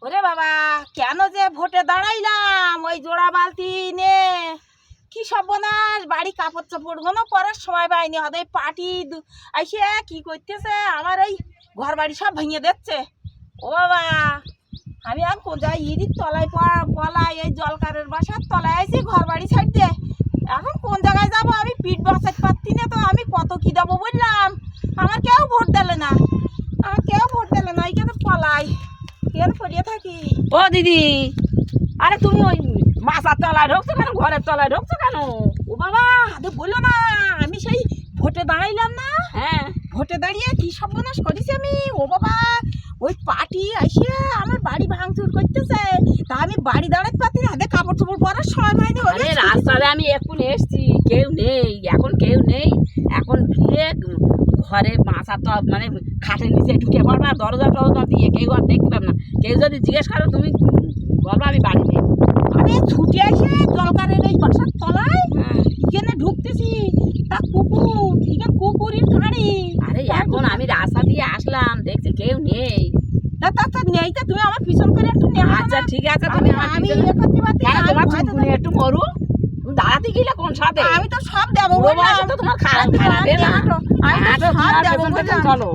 ওরে বাবা, কেন যে ভোটে দাঁড়াইলাম ওই জোড়া বালতি নে, কি সর্বনাশ! বাড়ি কাপড় চোপড় গুলো পরার সময় পাইনি, হয়তো পাটি আইসে কি করতেছে, আমার এই ঘর বাড়ি সব ভেঙে দিচ্ছে। ও বাবা, আমি আর কোথায় ইরির তলায় পলাই, এই জলকারের বাসার তলায় আইছি ঘর বাড়ি ছাড়তে। এখন কোন জায়গায় যাবো? আমি পিঠ বাঁচাতে পারছি না, তো আমি কত কি দেবো বললাম। আমার কেউ ভোট দিলে না, এখানে পলাই, কেন পড়িয়ে থাকি। ও দিদি, আরে তুমি ওই মাছার তলায় ঢুকছো কেন, ঘরের তলায় ঢুকছো কেন? ও বাবা, আরে বললো না, আমি সেই ভোটে দাঁড়াইলাম না, হ্যাঁ, ভোটে দাঁড়িয়ে কি সর্বনাশ করেছি আমি। ও বাবা, ওই পার্টি আসিয়া আমার বাড়ি ভাঙচুর করতেছে, তা আমি বাড়ি দাঁড়াতে পারছি না, হাতে কাপড় চোপড় পরার সময় হয়নি। আরে রাস্তায় আমি এখন এসছি, কেউ নেই, এখন কেউ নেই, এখন গিয়ে ঘরে মাছা তো মানে খাটের নিচে ঢুকে পড়বে, দরজা টরজা দিয়ে কেউ আর দেখতে পাবে না। কেউ যদি জিজ্ঞেস করো তুমি বলবো আমি বাড়ি নেই। আমি ছুটে আসে জলকারের এই বাসার তলায় এখানে ঢুকতেছি, তা কুকুরের গাড়ি। আরে এখন আমি রাস্তা দিয়ে আসলাম, দেখছি কেউ নেই। তা নেই, তা তুমি আমার পিছন করে একটু নেওয়া। আচ্ছা ঠিক আছে, তুমি আমি ইয়ে করতে পারছি না, তোমার আমি ভয়তে চুলকুনি একটু মরু, তুমি দাঁড়াতে গেলে কোন সাথে? আমি তো সব দেবো বুড়ো বয়সে বললাম। তো তোমার খারাপ খারাপ আমি তো সব দেবো বললাম। চলো।